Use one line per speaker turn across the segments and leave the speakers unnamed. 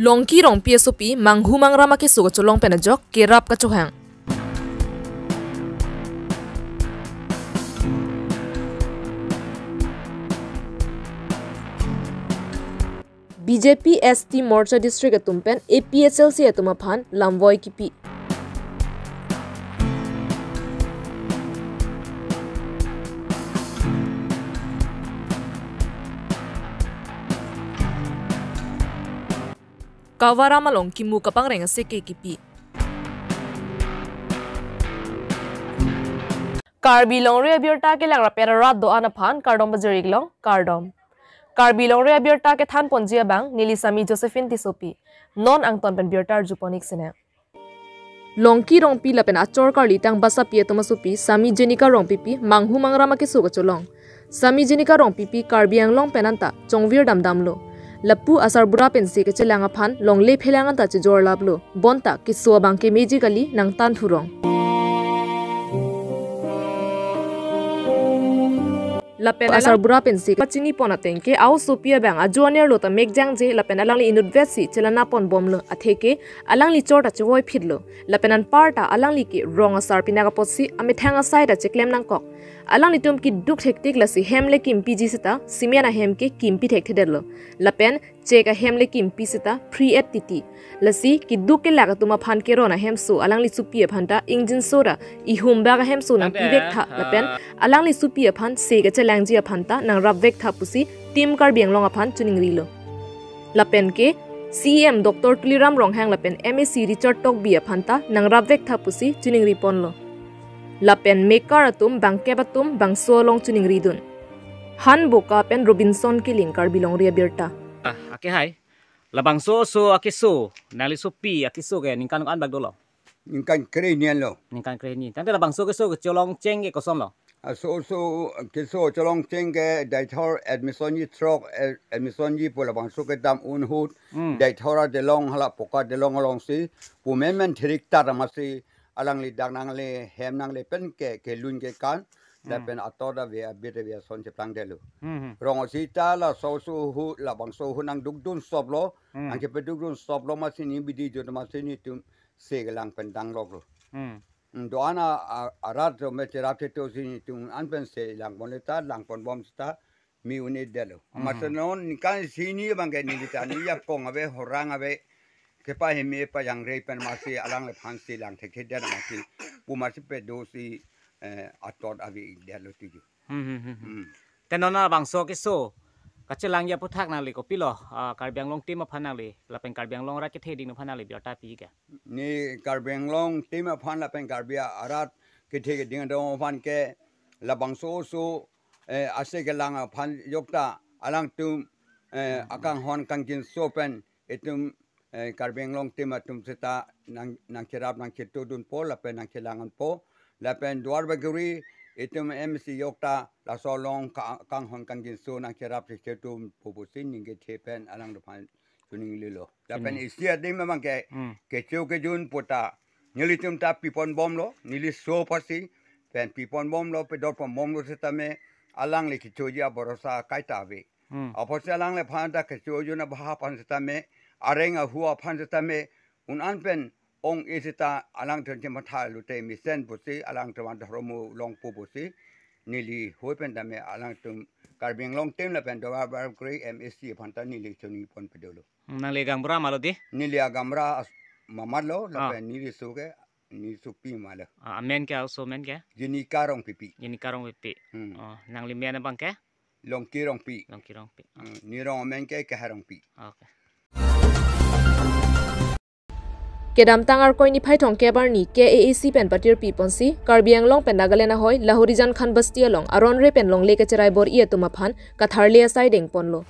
Longki rong PSOP manghu mangrama ke suga cholong penajok ke rap ka chohang. BJP ST Morcha District atumpen APHLC atum aphan lamvoi kipi. Kawara malong kimu kapang renga seke kipi. Karbi Longri Abirta ke langra pera rat do anaphan kardom bajarig long kardom. Karbi Longri Abirta ke than ponjia bang Nilisami Josephine Tisopi non angton pen Birtar Juponik sene. Longki rongpi lapen achor karli tang basa pie tomasupi Sami Jenika rongpipi manghu mangrama ke suga cholong. Sami Jenika rongpipi Karbi anglong penanta chongvir damdamlo. Lapu asar bura pensi ke celanga phan longle phelangan ta jor lablo bonta ki so bangke meji kali nang tan thurong lapen asar bura pensi pachini pona tengke au sopia bang ajoner lo ta megjang je lapen alangli inudvesi celana pon bomlo atheke alangli chota choi phidlo lapenan parta alangli ki rong asar pinaga posi ame thanga side a cheklem nang kok alangli tum ki duk hektik lasi hemle kimpi jisita simiana hemke kimpi thek thedelo lapen cheka hemle kimpi sita free at titi lasi ki duke laga tuma phan ke rona hemsu alangli supie phanta injin sora I humba ga hemsu nang pivek tha lapen alangli supie phan se ga chelangji phanta nang rabvek tha pusi team Karbi anglong aphan chuning rilo lapen ke CM Dr. Tuliram Ronghang lapen MSc Richard Tok bi phanta nang rabvek tha pusi chuning ripon lo lapen mekar atum bangke batum bangso long chuning ridun han boka pen Robinson ke ling Karbi Longri Abirta
ake hai labang so akiso nali sopi akiso ke ningkan an bag dolo
ningkan krenian lo
ningkan kreni tante labang so ke cholong cheng ke kosom lo
so kiso cholong cheng ke daithor admission yi trok admission yi pola bang so ke dam un hut daithora de long hala poka de long si pumen thirik tar masi alang li dang nang le hem nang le pen ke lun ke kan da pen atoda ve abite ve son che plang de lo rong si ta la so hu la bang so hu nang duk dun stop lo ang ke peduk dun stop lo ma sini bidi jo ma sini tum se gelang pen dang lo do ana arat me terap te to sini tum an pen se lang bon ta lang pon bom sta mi uni de lo ma senon kan sini bang ke ni ta ni ya kong ave horang ave ke pa hemi pa yang rei pen ma si alang le phan si lang the the de ma si pu ma si pe do si atot avi de lo ti ju
tenona bangso ke so kachelang ya puthak na le ko pilo Karbi anglong team aphan na le lapen Karbi anglong ra ke theding aphan na le biota pi ke
ni Karbi anglong team aphan lapen Karbi arat ke the ke ding do aphan ke la bangso so ase ke lang aphan yokta alang tum akang hon kangkin so pen etum Karbi anglong team atum seta nang kirap nang kitudun po lapen nang kilangan po lapen duar baguri itum MC yokta la solong kang hon kangin so nang kirap setum pupusin ninge thepen alang depan tuning lilo lapen isia dim memang ke cheu ke jun pota nilitum ta pipon bom lo nili so pasi pen pipon bom lo pe dot pom bom lo setame alang le kichoja borosa kaita ve apose alang le phanta ke choju na bha pan setame arenga huwa phan setame un anpen ong isita alang thon che matha lute misen pusi alang twan dhromu long pu pusi nili hoipen dame alang tum Karbi anglong tem la pen dowa bar kri MSc phanta nili choni pon pedolo
nang le gambra malo di
nili agamra mamalo la pen nili suge ni supi mala
men ke also men ke
jini karong pipi
nang le men bang ke
longki rong pi ni rong men ke harong pi
okay
Kedam tangar koi ni phai thong kebar ni KAAC pen patir pi ponsi Karbi anglong pen nagalena hoi lahorijan khan basti along aron re pen long leke cherai bor i atuma phan katharlia side eng ponlo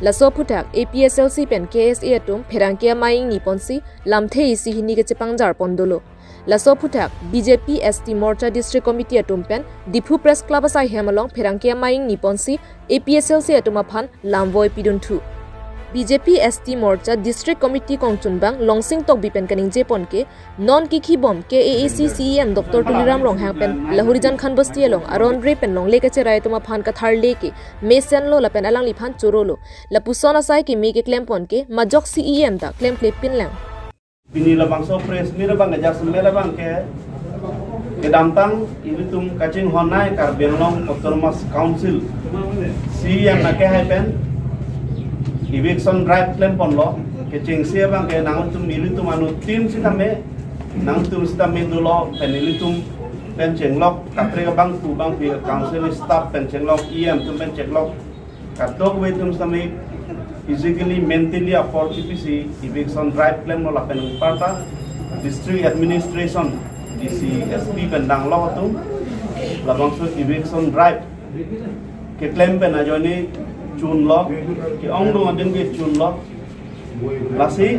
laso phutak APHLC pen KSA atum pherangkia maing ni ponsi lamthe isi hini ke chepangjar pondolo laso phutak BJP ST Morcha District Committee atum pen Dipu Press Club asai hemalong pherangkia maing ni ponsi APHLC atuma phan lamvoi pidun thu BJP ST Morcha District Committee Kongchunbang Longsing Tok Bipen Kaning Jepon ke non kiki bom ke AAC CEM Dr. Tuliram Long Hangpen Lahurijan Khan Basti Long Aron Repen Long Leke Cherai Tuma Phan Kathar Leke Mesen Lo Lapen Alang Liphan Chorolo La Pusona Sai ke Meke Klempon ke Majok CEM da Klem Klepin Lang
Bini labang so press mira bang ajak semela bang ke damtang ilitum kacing honai Karbi Autonomous Council CEM na ke happen eviction drive klempon lo ke cengsia bang ke nangtum ilitum anu tim sitame nangtum sitame dulu pen ilitum pen cenglok kapre bang tu bang pi council staff pen cenglok EM tum pen cenglok katok wetum sitame physically mentally afford CPC eviction drive claim lo lapen parta district administration DC SP pendang lo tu labang so eviction drive ke claim pen ajoni chun lo ke ong do adeng ke chun lo lasi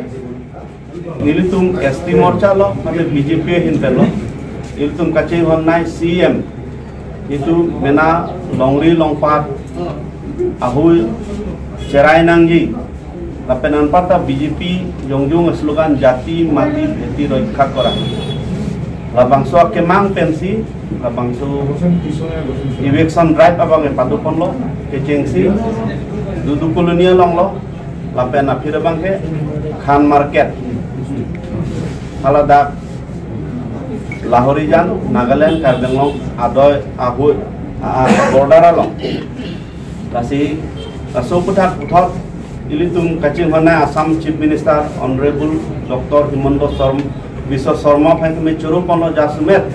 nilitum ST Morcha lo mate BJP hin lo nilitum kacing honnai CM itu mena Longri longpat ahui cerai nanggi lapenan parta BJP jongjong slogan jati mati beti roikha kora labang so kemang pensi labang so eviction drive abang padupon lo kecengsi dudu kolonia long lo lapen aphir bang ke khan market halada Lahorijan Nagaland Karbengong adoy ahui border along lasi so puthak uthot ilitum kacing hona Assam Chief Minister Honorable Dr. Himanta Biswa Sharma phan ke churu pono jasmet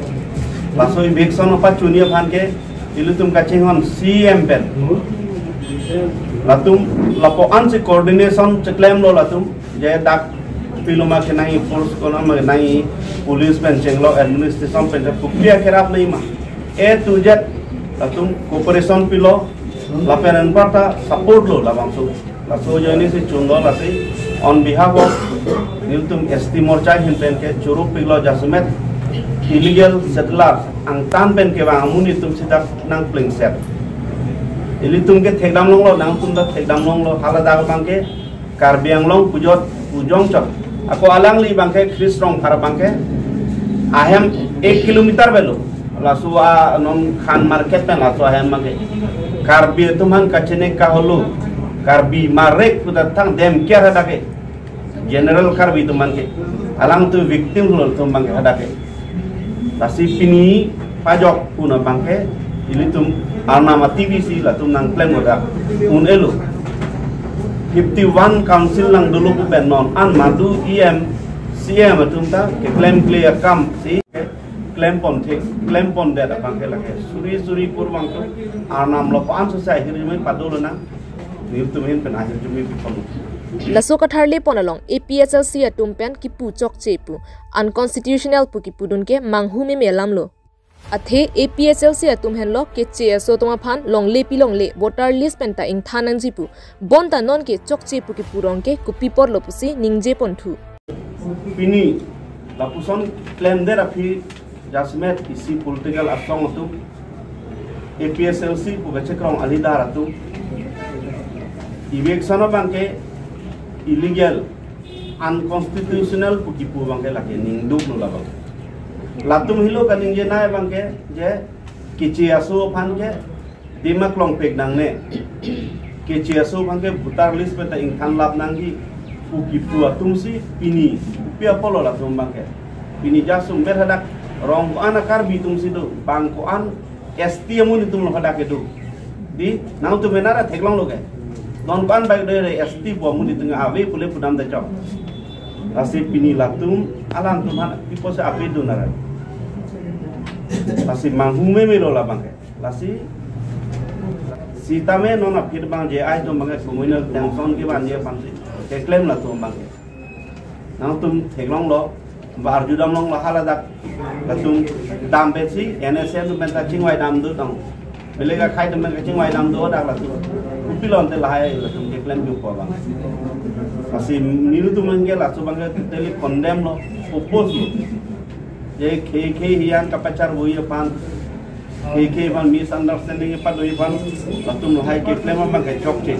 laso eviction apa chunia phan ke ilitum kacing hon CM pen latum lapo ansi coordination claim lo latum je dak piloma ke nai force kona ma nai police pen chenglo administration pen pukriya kerap nei ma A to Z latum cooperation pilo lapenan parta support lo labang so laso jani si chundo lasi on behalf of niltum ST Morcha hinten ke churu pilo jasmet illegal settlers ang tan pen ke bang amuni tum sidak nang pling set ilitum ke thekdam long lo nang tum da thekdam long lo halada bang ke Karbiang long pujong chok ako alang li bang ke Chris rong thar bang ke ahem 1 kilometer belo laso non khan market pen laso ahem bang ke Karbi tuman kacene kahulu Karbi marek kudatang dem kia hadake General Karbi tuman ke alang tu victim lo tuman ke hadake lasi pini pajok puna bangke ilitum arnama TVC la tum nang claim oda un elu 51 council lang dulu pen non an madu EM CM tum ta ke claim clear kam si claim pon de da bangke la ke suri pur bang tu arnam lo pan susai hirme padolo na niltum hin pen ahir jumi pon
Laso Katharle Ponalong APHLC atumpen kipu chok chepu unconstitutional pu kipudun ke manghume melamlo athe APHLC atum henlo ke cheso toma phan long le voter list penta ing thanang jipu bonta non ke chok chepu ki purong ke kupi por lopusi ningje ponthu
pini lapuson claim der afi jasmet isi political asong tu APHLC pu bechekrong alidar atu eviction bangke illegal unconstitutional pukipu bangke lagi ningduk no labang latum hilo kaning je nai bangke je kici asu phan ke dimak long pek nang ne kici asu bangke butar list peta ing than lap nanggi pukipu atum si pini pia polo latum bangke pini jasum berhadak rong ana Karbi tum si do bangko an ST amun tum lo hadak edu di nang tu menara theklong lo ke non ban baik dari ST buamu di tengah awe boleh pudam dacok lasi pini latum alam tuhan pipo se ape do narai lasi manghume melo la bangke lasi sitame non apir bang je ai to bangai sumoina tension ke ban je pansi ke claim la to bangke nang tum theklong lo bar judam long la hala dak latum dam besi NSM tu benta chingwai dam do tong belega khai temen ke chingwai dam do dak la tu pilon te lahai la tum ke claim ju ko bang asi niru tu mengge la so bang tele condemn lo oppose lo je ke hian ka pacar boi pan ke ban misunderstanding pa doi ban la tum lahai ke claim bang ke chok che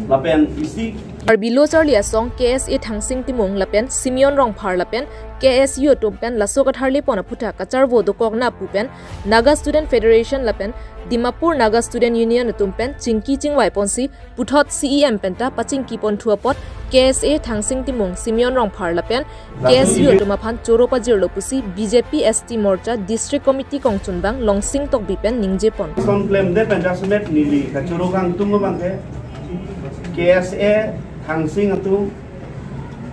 lapen isi
Karbi lo charli asong KSA thangsing timong lapen Simeon rong phar lapen KSU tumpen lasokat harli pona phuta kachar vo do kokna pupen Naga Student Federation lapen Dimapur Naga Student Union tumpen chingki chingwai ponsi puthot CEM penta pachingki pon thuapot KSA thangsing timong Simeon rong phar lapen KSU tumaphan choropa jirlo pusi BJP ST Morcha District Committee kongchunbang longsing tok bipen ningje pon
son claim de penjasmet nili kachuro kang tungo bangke KSA thangsing atum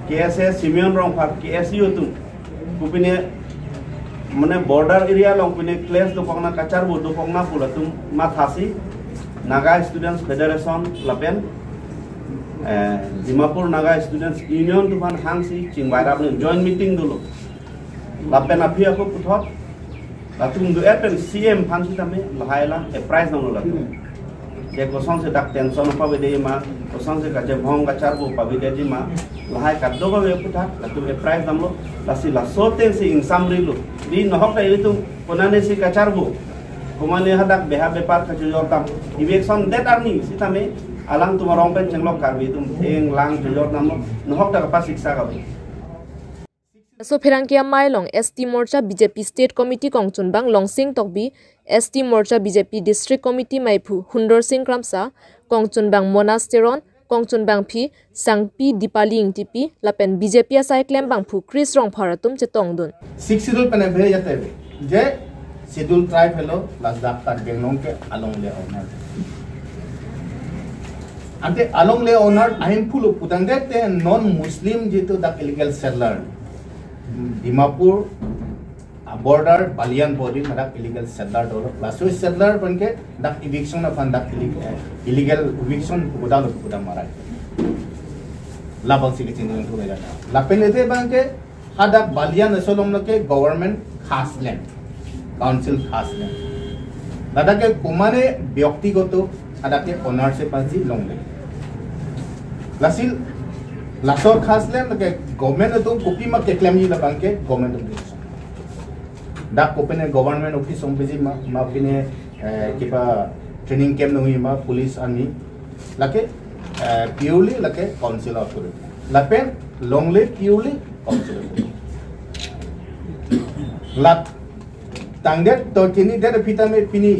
KSA Simeon rong phar KSU atum kupine mane border area long pine class do pokna kachar bo do pokna pulatum mathasi Naga Students Federation lapen Dimapur Naga Students Union tu pan hangsi chingwairap ne joint meeting dulu lapen api aku puthot latung do appen CM phansi tame lahaila a prize dong latung je kosong se dak tension pa bede ma kosong se kaje bhong kachar bo pa bede ji ma lahai kaddo ba be puthat latung a prize dam lo lasi la soten se insamri lo di nohok ta itu ponane si kachar bo komane hadak beha bepar kachujor tam election that arni sitame alang tu marong pen chenglok Karbi tum eng lang jor nam nohok ta pa siksa ka
so phirangkia mailong ST Morcha BJP State Committee kongchunbang longsing tokbi ST Morcha BJP District Committee maipu Hundor Singh Kramsa kongchunbang Monasteron kongchunbang phi Sangpi Dipali ingtipi lapen BJP asai claim bang phu Chris rong pharatum chetongdun
6 schedule pane bhe jate je schedule tribe hello last daftar benglong ke along le owner ante along le owner ahim phulu putangde te non muslim jitu dak illegal settler Dimapur border Balian body madak illegal settler dolo laso settler panke dak eviction na fan dak illegal eviction budam marai labang sigi chindung tu gaya lapelete banke hadak Balian asolom ke government khas land council khas land dada ke kumane byaktigoto hadak ke ownership pansi longri lasil lasor khas land ke government tu kopi ma ke claim ni la banke government office da kopene government office ombiji ma pine kiba training camp nui ma police army lake purely lake council authority lapen longli purely council authority lat tangdet to kini der pitame pini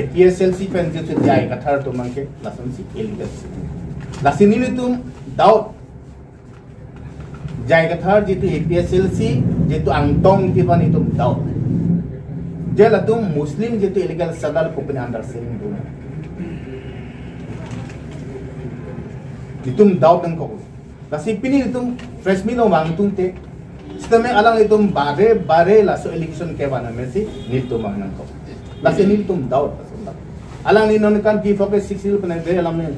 APHLC pen jete jai kathar to manke lasansi illegal lasini ni tum doubt jai kathar jitu APHLC jitu angtong tipani tum doubt jela tum muslim jitu illegal sadal company under selling tu ditum doubt ang ko lasi pini tum fresh milo mangtung te sisteme alang itum bare laso election ke bana mesi nitu mangnang ko lasi nitum doubt alang ni non kan ki focus 6 il pena de alam ne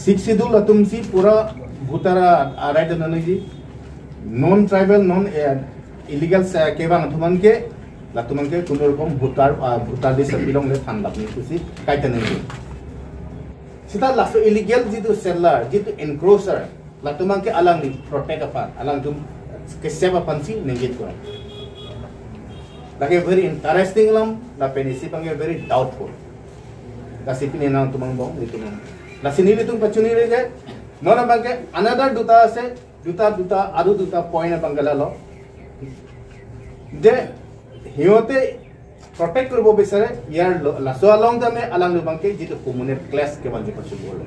6 schedule atumsi pura bhutara right nanaji non tribal non illegal kebang thumanke latumanke kunurkom bhutar desa bilong le thandap ni kusi kaitane sita laso illegal jitu settler jitu encroacher latumanke alang ni protect apa alang tum keseba pansi negate ko lage very interesting lam la penisi pange very doubtful kasi pinenang tumang bong itu la sinili tum pachuni re jay nona banke another duta ase duta adu duta point bangala lo je hiote protect korbo bisare yar laso along da me alang lu banke jitu communal class ke banke pachu bolo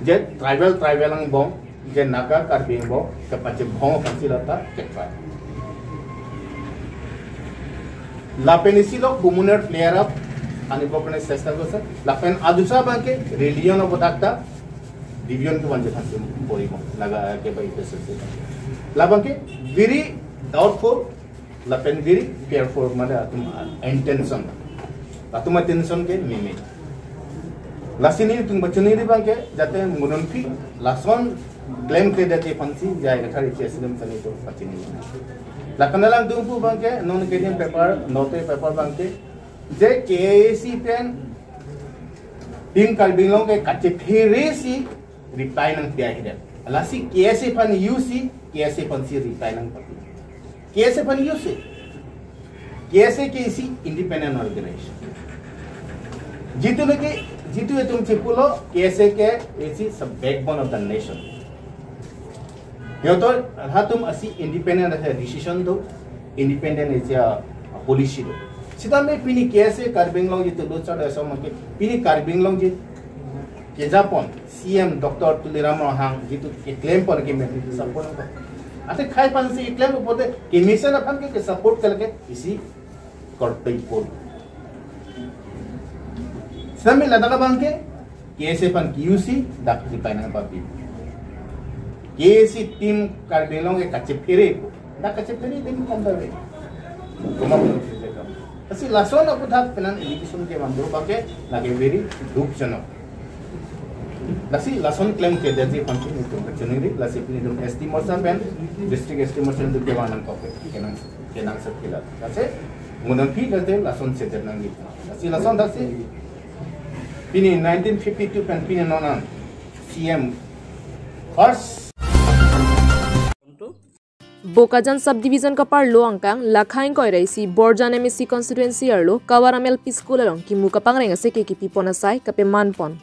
je tribal ang bong je naga Karbi bong ke pache bong pansilata ke tribe la penisilo communal player up ani popene sesta ko sir lapen adusa banke religion of dakta division ko banje thasim porimo naga ke bai pesese la banke very doubtful lapen very careful mane atum intention atuma tension ke meme lasini tung bachuni ri banke jate munon fi lason claim ke date fancy jai rakhari chesim tani to patini la kanalang tung pu banke non ke paper note paper banke je KAC pen ping Karbi long ke kache phere si reply nang dia hide alasi KAC pan UC KAC pan si reply nang pati KAC pan UC KAC independent organization jitu etum chipulo KSK is a backbone of the nation. Yotor hatum asi independent decision do independent is a policy do. Sida me pini KSK Karbi long jitu do chada so make pini Karbi long jit ke Japan CM Dr. Tuliram Hang jitu claim pon ke me support ko. Ate khai pan se claim pote ke mission aphan ke support karke isi kortai pol. Sami ladaka bangke KSK pan QC dak di panang papi. KSK team Karbi long ke kache pere ko. Dak kache pere dem kondare. Kuma asi lason aku dak penan education ke mamdo bangke lagi very dup channel. Lasi lason claim ke jadi function itu kecuniri lasi ini dum ST Morcha district ST Morcha itu kewangan kopi kenang sekilat. Lasi mudah pi lasi lason sejer nangi. Lasi lason lasi pini 1952 pen pini nonan CM first
Bokajan subdivision ka par lo angkang lakhain koi raisi Borjan MSC constituency arlo Kawaramel School along ki mukapang renga se ke ki ponasai kape manpon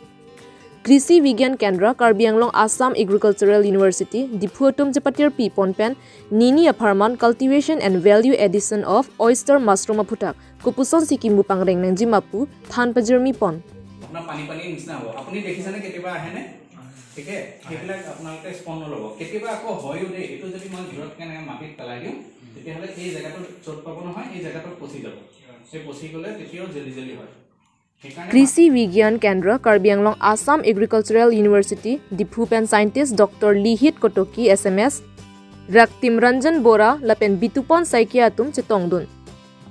Krisi Vigyan Kendra Karbi Anglong Assam Agricultural University Diphutum Chapatir Pi Ponpen Nini Apharman Cultivation and Value Addition of Oyster Mushroom Aphutak Kupuson Sikim Bupang Reng Nang Jimapu Than Pajirmi Pon
अपना पानी निचना हो अपनी देखिছে না কেতিয়াবা আহে নে ঠিক আছে সেইবিলাক আপোনালোকে স্পন ল'ব কেতিয়াবা আকৌ হয়ও দে এটো যদি মই ঘৰত কেনে মাটিত পেলাই দিও তেতিয়াহলে এই জায়গাটো চট পাব নহয় এই জায়গাটো পচি যাব সে পচি গলে তেতিয়াও জেলি জেলি হয়
Krisi Vigyan Kendra Karbi Anglong Assam Agricultural University Diphupen Scientist Dr. Lihit Kotoki SMS Raktim Ranjan Bora Lapen Bitupon Saikiatum Chetongdun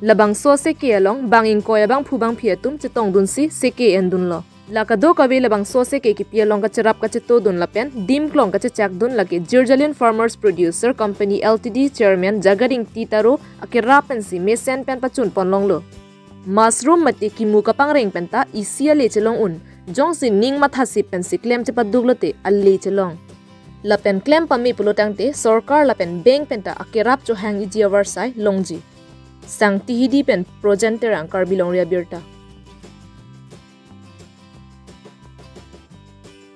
Labang so seke along banging koyabang phubang phiatum chetongdun si seke endun lo lakado kawe labang so seke ki pialong ka charap ka cheto dun lapen dim klong ka chak dun lake Jirjalian Farmers Producer Company Ltd Chairman Jagaring Titaro akirapen si mesen pen pachun ponlong lo mushroom mate ki muka pangreng penta isia lechelong un jong si ning mathasi pen si claim chepa duglote alle chelong lapen claim pami pulotangte sarkar lapen bank penta akirap cho hang ijiawar sai longji sang tihidi pen projenter ang Karbi Longri Abirta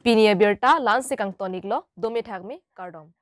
Pini Abirta lan sekang tonik lo dome thagme kardom